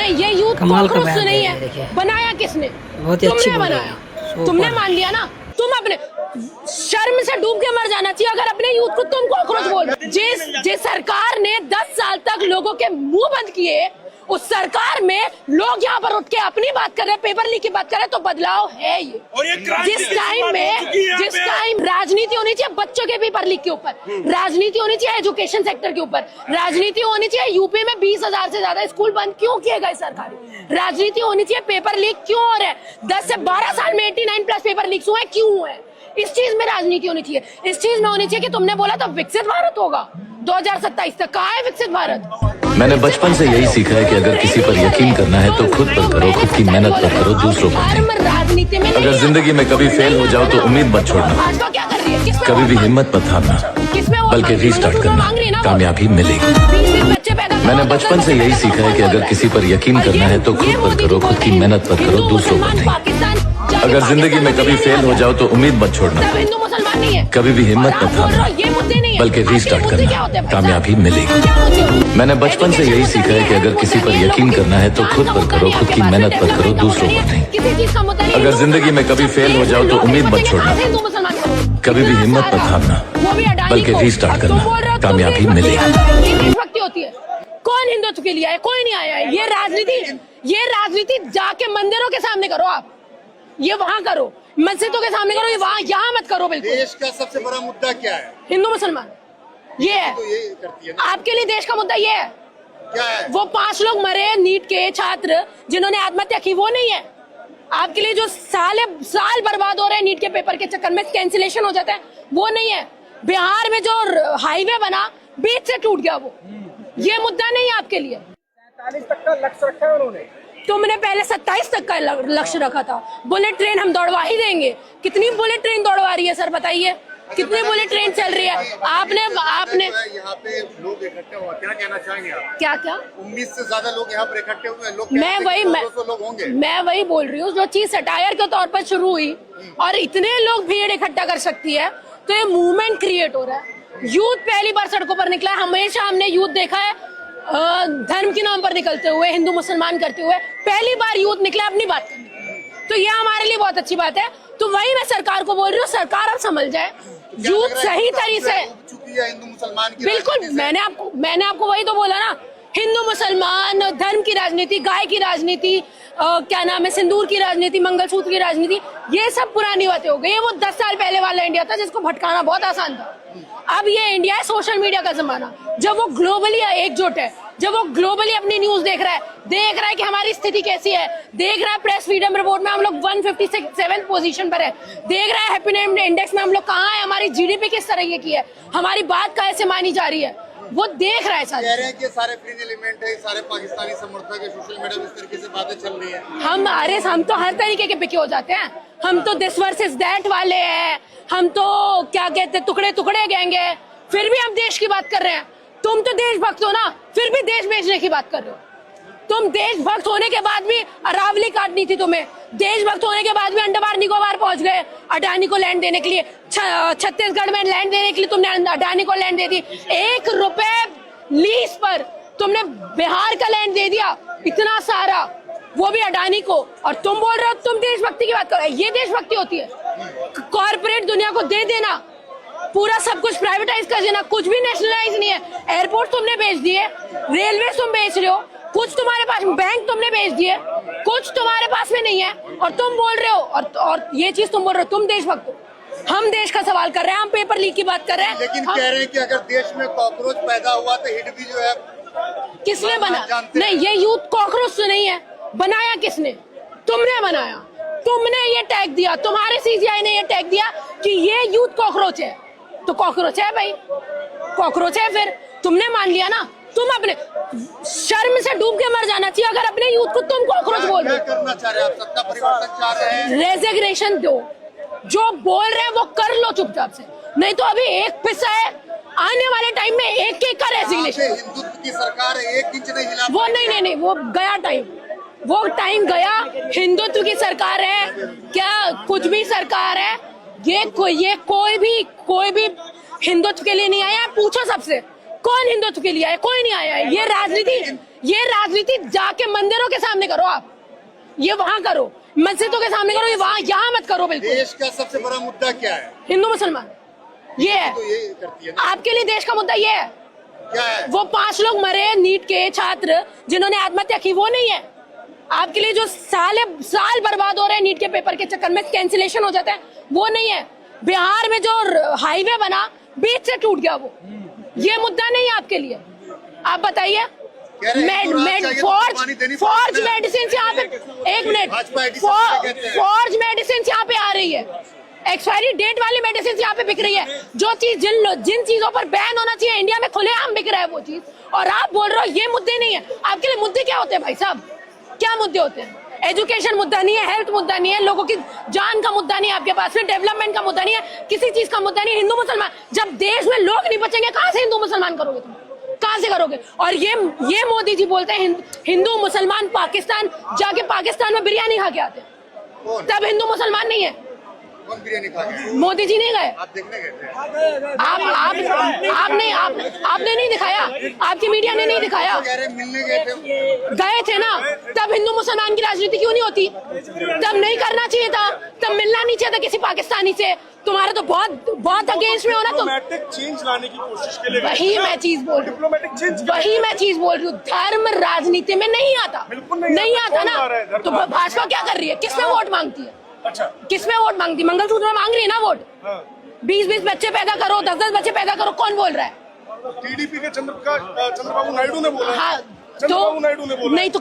नहीं, ये youth cockroach तो नहीं है, बनाया किसने? तुमने बनाया, तुमने मान लिया ना। तुम अपने शर्म से डूब के मर जाना चाहिए अगर अपने यूथ को तुम कॉकरोच बोल। जिस सरकार ने 10 साल तक लोगों के मुंह बंद किए, उस सरकार में लोग यहाँ पर उठ के अपनी बात कर रहे हैं, पेपर लीक की बात कर रहे हैं, तो बदलाव है ये। जिस टाइम राजनीति होनी चाहिए बच्चों के पेपर लीक के ऊपर, राजनीति होनी चाहिए एजुकेशन सेक्टर के ऊपर, राजनीति होनी चाहिए यूपी में 20,000 से ज्यादा स्कूल बंद क्यों किए गए सरकारी, राजनीति होनी चाहिए पेपर लीक क्यों हो रहा है, 10 से 12 साल में 89+ पेपर लीक हुए क्यों हुए। इस चीज में राजनीति होनी चाहिए, इस चीज में होनी चाहिए कि तुमने बोला था विकसित भारत होगा 2027 तक। कहाँ है विकसित भारत? मैंने बचपन से यही सीखा है कि अगर किसी पर यकीन करना है तो खुद पर करो, खुद की मेहनत पर करो, दूसरों पर नहीं। राजनीति में अगर जिंदगी में कभी फेल हो जाओ तो उम्मीद मत छोड़ना, कभी भी हिम्मत मत हारना, बल्कि रीस्टार्ट करना, कामयाबी मिलेगी। मैंने बचपन से यही सीखा है कि अगर किसी पर यकीन करना है तो खुद पर करो, खुद की मेहनत पर करो, दूसरों पर नहीं। अगर जिंदगी में कभी फेल हो जाओ तो उम्मीद मत छोड़ना, कभी भी हिम्मत मत हारना, बल्कि रीस्टार्ट करना, कामयाबी मिलेगी। मैंने बचपन से यही सीखा है कि अगर किसी पर यकीन करना है तो खुद पर करो, खुद की मेहनत पर करो, दूसरों पर नहीं। अगर जिंदगी में कभी फेल हो जाओ तो उम्मीद मत छोड़ना, कभी भी हिम्मत मत हारना, बल्कि रीस्टार्ट करना, कामयाबी मिलेगी। होती है कौन हिंदुत्व के लिए आया? कोई नहीं आया है। ये राजनीति जाके मंदिरों के सामने करो, आप ये वहाँ करो, मस्जिदों के सामने करो, ये वहाँ यहाँ मत करो। बिल्कुल देश का सबसे बड़ा मुद्दा क्या है? हिंदू मुसलमान, ये है। तो ये करती है ना? आपके लिए देश का मुद्दा ये है? क्या है? वो 5 लोग मरे नीट के छात्र जिन्होंने आत्महत्या की, वो नहीं है आपके लिए? जो साल बर्बाद हो रहे हैं नीट के पेपर के चक्कर में, कैंसिलेशन हो जाता है, वो नहीं है? बिहार में जो हाईवे बना बीच से टूट गया, वो ये मुद्दा नहीं है आपके लिए? 47 तक का लक्ष्य रखा है उन्होंने। तुमने पहले 27 तक का लक्ष्य रखा था। बुलेट ट्रेन हम दौड़वा ही देंगे। कितनी बुलेट ट्रेन दौड़वा रही है सर, बताइए कितनी बुलेट ट्रेन चल रही है? आपने यहाँ पे लोग इकट्ठे हुआ, क्या कहना चाहेंगे आप? क्या 19 से ज्यादा लोग यहाँ पर इकट्ठे हुए हैं। लोग मैं वही बोल रही हूँ, जो चीज सटायर के तौर पर शुरू हुई और इतने लोग भीड़ इकट्ठा कर सकती है, तो ये मूवमेंट क्रिएट हो रहा है। यूथ पहली बार सड़कों पर निकला है। हमेशा हमने यूथ देखा है धर्म के नाम पर निकलते हुए, हिंदू मुसलमान करते हुए, पहली बार यूथ निकला अपनी बात करने, तो ये हमारे लिए बहुत अच्छी बात है। तो वही मैं सरकार को बोल रही हूँ, सरकार अब समझ जाए, यूथ सही तरीके से हिंदू मुसलमान की बिल्कुल, मैंने आपको वही तो बोला ना, हिंदू मुसलमान धर्म की राजनीति, गाय की राजनीति, क्या नाम है, सिंदूर की राजनीति, मंगलसूत्र की राजनीति, ये सब पुरानी बातें हो गई है। वो 10 साल पहले वाला इंडिया था जिसको भटकाना बहुत आसान था। अब ये इंडिया है सोशल मीडिया का जमाना, जब वो ग्लोबली एकजुट है, जब वो ग्लोबली अपनी न्यूज देख रहा है कि हमारी स्थिति कैसी है, देख रहा है प्रेस फ्रीडम रिपोर्ट में हम लोग 157 पोजीशन पर है, देख रहा है हैप्पीनेस इंडेक्स में हम लोग कहाँ है, हमारी जीडीपी किस तरह की है, हमारी बात कैसे मानी जा रही है, वो देख रहा है। कह रहे हैं कि सारे फ्रिंज एलिमेंट है, सारे पाकिस्तानी समर्थक है, सोशल मीडिया में इस तरीके से बातें चल रही है। हम तो हर तरीके के पिके हो जाते हैं। हम तो दिस वर्सेस दैट वाले हैं, हम तो क्या कहते हैं टुकड़े टुकड़े गैंग है, फिर भी हम देश की बात कर रहे हैं। तुम तो देशभक्त हो ना, फिर भी देश बेचने की बात कर रहे हो। तुम देशभक्त होने के बाद भी अरावली काटनी थी तुम्हें, देशभक्त होने के बाद भी अंडमान निकोबार पहुंच गए अडानी को लैंड देने के लिए, छत्तीसगढ़ में लैंड देने के लिए तुमने अडानी को लैंड दे दी, 1 रुपए लीज पर तुमने बिहार का लैंड दे दिया, इतना सारा, वो भी अडानी को, और तुम बोल रहे हो तुम देशभक्ति की बात कर रहे हो। ये देशभक्ति होती है? कॉर्पोरेट दुनिया को दे देना, पूरा सब कुछ प्राइवेटाइज कर देना, कुछ भी नेशनलाइज नहीं है। एयरपोर्ट तुमने बेच दिए, रेलवे तुम बेच रहे हो, कुछ तुम्हारे पास, बैंक तुमने बेच दिए, कुछ तुम्हारे पास में नहीं है, और तुम बोल रहे हो, और ये चीज तुम बोल रहे हो तुम देशभक्त हो। हम देश का सवाल कर रहे हैं, हम पेपर लीक की बात कर रहे हैं। लेकिन कह रहे हैं कि अगर देश में कॉकरोच पैदा हुआ तो हिट भी जो है किसने बना? नहीं, ये यूथ कॉकरोच तो नहीं है, बनाया किसने? तुमने बनाया, तुमने ये टैग दिया, तुम्हारे सीजीआई ने ये टैग दिया कि ये यूथ कॉकरोच है, तो कॉकरोच है भाई, कॉकरोच है। फिर तुमने मान लिया ना। तुम अपने शर्म से डूब के मर जाना चाहिए अगर अपने यूथ को तुम कॉकरोच बोल रहे हो। क्या करना चाह रहे हैं आप? सत्ता परिवर्तन चाह रहे हैं? रेजिग्नेशन दो, जो बोल रहे हैं वो कर लो चुपचाप से, नहीं तो अभी एक पिस्सा है, आने वाले टाइम में एक का रेजिग्नेशन। हिंदुत्व की सरकार 1 इंच नहीं हिला। वो नहीं, वो गया टाइम, वो टाइम गया। हिंदुत्व की सरकार है क्या? कुछ भी सरकार है, ये कोई भी हिंदुत्व के लिए नहीं आया। पूछो सबसे, कौन हिंदुत्व के लिए आया? कोई नहीं आया है। ये राजनीति ये राजनीति जाके मंदिरों के सामने करो आप, ये वहां करो, मस्जिदों के सामने करो, ये वहां, यहाँ मत करो। बिल्कुल। देश का सबसे बड़ा मुद्दा क्या है? हिंदू मुसलमान, ये है। तो ये करती है ना। आपके लिए देश का मुद्दा ये है। क्या है? वो 5 लोग मरे नीट के छात्र जिन्होंने आत्महत्या की, वो नहीं है। आपके लिए जो साल बर्बाद हो रहे हैं नीट के पेपर के चक्कर में, कैंसिलेशन हो जाता है, वो नहीं है। बिहार में जो हाईवे बना बीच से टूट गया, वो ये मुद्दा नहीं है आपके लिए। आप बताइए, फॉर्ज मेडिसिन यहाँ पे, एक मिनट, फॉर्ज मेडिसिन यहाँ पे आ रही है, एक्सपायरी डेट वाली मेडिसिन यहाँ पे बिक रही है। जो चीज जिन चीजों पर बैन होना चाहिए इंडिया में खुलेआम बिक रहा है वो चीज, और आप बोल रहे हो ये मुद्दे नहीं है। आपके लिए मुद्दे क्या होते हैं भाई साहब? क्या मुद्दे होते हैं? एजुकेशन मुद्दा नहीं है, हेल्थ मुद्दा नहीं है, लोगों की जान का मुद्दा नहीं है आपके पास, फिर डेवलपमेंट का मुद्दा नहीं है, किसी चीज का मुद्दा नहीं है। हिंदू मुसलमान, जब देश में लोग नहीं बचेंगे कहां से हिंदू मुसलमान करोगे तुम? कहां से करोगे? और ये मोदी जी बोलते हैं हिंदू मुसलमान पाकिस्तान जाके पाकिस्तान में बिरयानी खा के आते हैं, तब हिंदू मुसलमान नहीं है। कौन बिरयानी खा गया? मोदी जी नहीं गए, आप देखने गए थे? आपने नहीं दिखाया, आपकी मीडिया ने नहीं दिखाया। कह रहे मिलने गए थे। गए थे ना, तब हिंदू मुसलमान की राजनीति क्यों नहीं होती? तब नहीं करना चाहिए था, तब मिलना नहीं चाहिए था किसी पाकिस्तानी से। तुम्हारा तो बहुत अगेंस्ट में हो ना तुम। चेंज लाने की कोशिश के लिए वही मैं चीज बोल रही हूँ, धर्म राजनीति में नहीं आता, नहीं आता ना। तो भाजपा क्या कर रही है? किसमें वोट मांगती है? अच्छा, किसमें वोट मांगती? मंगलसूत्र में मांग रही है ना वोट। 20-20 बच्चे पैदा करो, 10-10 बच्चे पैदा करो, कौन बोल रहा है? टीडीपी के चंद्रबाबू नायडू ने बोला। हाँ, चंद्रबाबू नायडू ने बोला। नहीं तो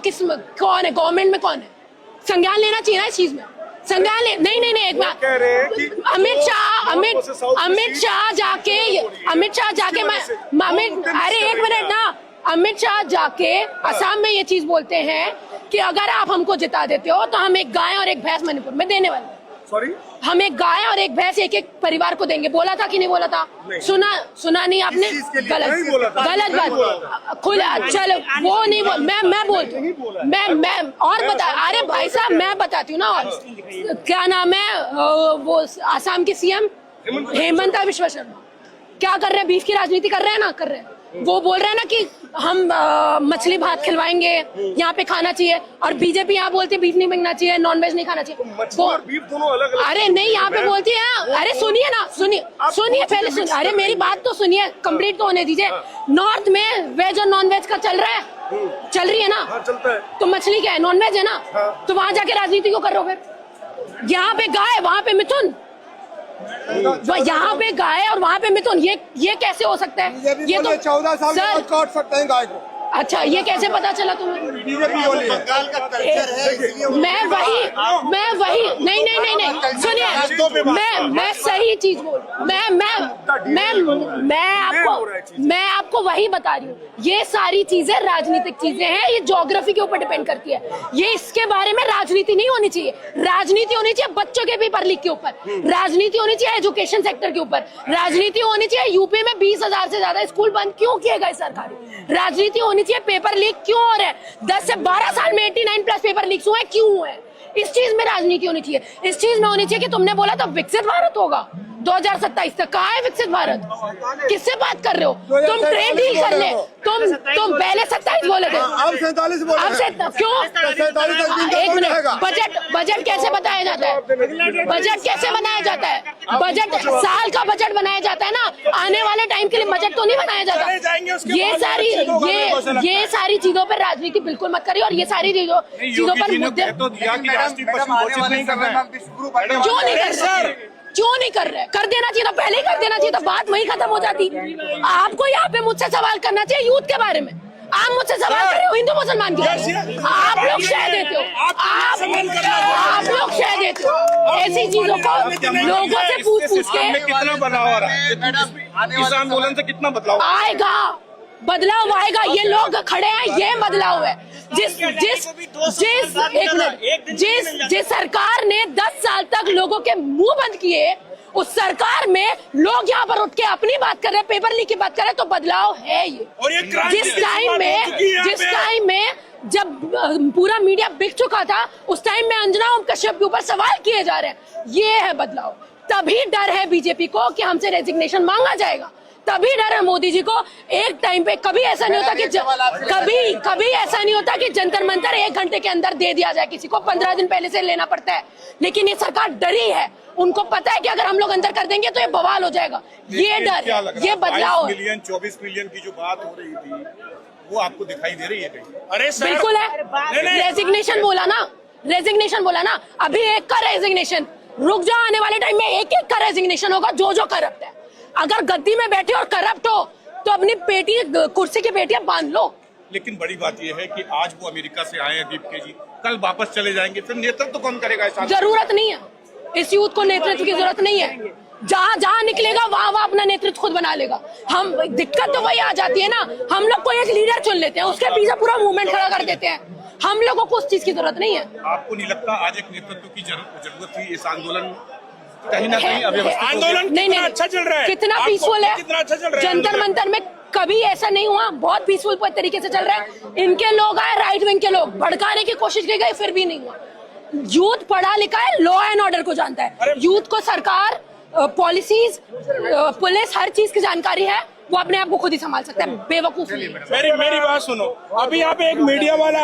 कौन है गवर्नमेंट में? कौन है? संज्ञान लेना चाहिए ना इस चीज में, संज्ञान ले। नहीं एक बात, अमित शाह जाके अरे एक मिनट ना, अमित शाह जाके असम में ये चीज बोलते हैं कि अगर आप हमको जिता देते हो तो हम एक गाय और एक भैंस मणिपुर में देने वाले हैं। सॉरी, हम एक गाय और एक भैंस एक परिवार को देंगे। बोला था कि नहीं बोला था? नहीं। सुना नहीं आपने? गलत बात खुला। चलो वो नहीं बोल, मैं बोलती हूँ, मैं और बता। अरे भाई साहब मैं बताती हूँ ना। और क्या नाम है वो आसाम के सीएम हेमंत बिश्वा शर्मा क्या कर रहे हैं? बीफ की राजनीति कर रहे हैं ना, कर रहे हैं। वो बोल रहे हैं ना कि हम मछली भात खिलवाएंगे, यहाँ पे खाना चाहिए, और बीजेपी यहाँ बोलती है बीफ नहीं बिकना चाहिए, नॉनवेज नहीं खाना चाहिए। बीफ दोनों अलग। अरे नहीं, यहाँ पे बोलती है। अरे सुनिए ना, सुनिए पहले सुनिए। अरे मेरी बात तो सुनिए, कंप्लीट तो होने दीजिए। नॉर्थ में वेज और नॉन वेज का चल रहा है, चल रही है ना? चलता है। तो मछली क्या है? नॉन वेज है ना? तो वहां जाके राजनीति क्यों कर रहे हो फिर? यहाँ पे गाय, वहां पे मिथुन, यहाँ पे गाय और वहाँ पे मिथुन, ये कैसे हो सकता है? ये तो 14 साल में काट सकते हैं गाय को। अच्छा, ये कैसे पता चला तुम्हें? बंगाल का कल्चर है, इसलिए मैं वही नहीं सुनिए, मैं सही चीज बोल, मैं आपको वही बता रही हूँ। ये सारी चीजें राजनीतिक चीजें हैं, ये ज्योग्राफी के ऊपर डिपेंड करती है। ये इसके बारे में राजनीति नहीं होनी चाहिए। राजनीति होनी चाहिए बच्चों के पेपर लीक के ऊपर, राजनीति होनी चाहिए एजुकेशन सेक्टर के ऊपर, राजनीति होनी चाहिए यूपी में 20,000 से ज्यादा स्कूल बंद क्यों किए गए सरकारी, राजनीति होनी चाहिए पेपर लीक क्यों हो रहा है, 10 से 12 साल में 89+ पेपर लीक हुए क्यों हुए। इस चीज में राजनीति होनी चाहिए। इस चीज में होनी चाहिए कि तुमने बोला था विकसित भारत होगा 2027 तक। कहाँ है विकसित भारत? किससे बात कर रहे हो तुम? ट्रेड डील कर ले। तुम पहले 27 बोले थे, अब 47 बोल रहे हैं। क्यों? 47 तक एक मिनट, बजट कैसे बताया जाता है? बजट कैसे बनाया जाता है? बजट साल का बजट बनाया जाता है ना, आने वाले टाइम के लिए बजट तो नहीं बनाया जाता। ये सारी चीजों पर राजनीति बिल्कुल मत करिए, और ये सारी चीजों पर मुद्दे क्यों नहीं कर रहे? कर देना चाहिए था, पहले ही कर देना चाहिए था, बात वही खत्म हो जाती। आपको यहाँ पे मुझसे सवाल करना चाहिए यूथ के बारे में। आप मुझसे सवाल कर रहे हो हिंदू मुसलमान के। आप लोग शह देते हो, आप लोग शह देते हो ऐसी चीजों को लोगों से पूछ के। कितना बदलाव आ रहा है? किसान आंदोलन से कितना बदलाव आएगा? बदलाव आएगा। ये लोग खड़े हैं, ये बदलाव है। जिस सरकार ने 10 साल तक लोगों के मुंह बंद किए, उस सरकार में लोग यहाँ पर उठ के अपनी बात कर रहे हैं, पेपर लीक की बात कर रहे हैं, तो बदलाव है ये। जिस टाइम में जब पूरा मीडिया बिक चुका था, उस टाइम में अंजना ओम कश्यप के ऊपर सवाल किए जा रहे हैं, ये है बदलाव। तभी डर है बीजेपी को कि हमसे रेजिग्नेशन मांगा जाएगा, तभी डर है मोदी जी को। एक टाइम पे कभी ऐसा नहीं होता कि कभी ऐसा नहीं होता कि जंतर मंतर 1 घंटे के अंदर दे दिया जाए किसी को, 15 दिन पहले से लेना पड़ता है। लेकिन ये सरकार डरी है, उनको पता है कि अगर हम लोग अंदर कर देंगे तो ये बवाल हो जाएगा। ये डर, ये बदलाव 24 मिलियन की जो बात हो रही थी वो आपको दिखाई दे रही है कहीं? अरे सर, बिल्कुल है। रेजिग्नेशन बोला ना, अभी एक का रेजिग्नेशन, रुक जाओ, आने वाले टाइम में एक का रेजिग्नेशन होगा जो करप्ट है। अगर गद्दी में बैठे और करप्ट हो तो अपनी पेटी, कुर्सी की पेटियां बांध लो। लेकिन बड़ी बात यह है कि आज वो अमेरिका से आए हैं दीपके जी, कल वापस चले जाएंगे, फिर नेतृत्व तो कौन करेगा? जरूरत नहीं है, इस यूथ को नेतृत्व की जरूरत नहीं है। जहाँ निकलेगा वहाँ अपना नेतृत्व खुद बना लेगा। हम दिक्कत तो वही आ जाती है ना, हम लोग कोई एक लीडर चुन लेते हैं, उसके पीछे पूरा मूवमेंट खड़ा कर देते हैं। हम लोगों को उस चीज की जरूरत नहीं है। आपको नहीं लगता आज एक नेतृत्व की जरूरत थी? इस आंदोलन कहीं ना कहीं अव्यवस्थित आंदोलन नहीं अच्छा चल रहा है, कितना पीसफुल है, कितना अच्छा चल रहा है। जंतर मंतर में कभी ऐसा नहीं हुआ, बहुत पीसफुल तरीके से चल रहा है। इनके लोग आए, राइट विंग के लोग भड़काने की कोशिश की गई, फिर भी नहीं हुआ। यूथ पढ़ा लिखा है, लॉ एंड ऑर्डर को जानता है। यूथ को सरकार, पॉलिसीज, पुलिस, हर चीज की जानकारी है, वो अपने आप को खुद ही संभाल सकता है। बेवकूफ मेरी बात सुनो, अभी यहाँ पे एक मीडिया वाला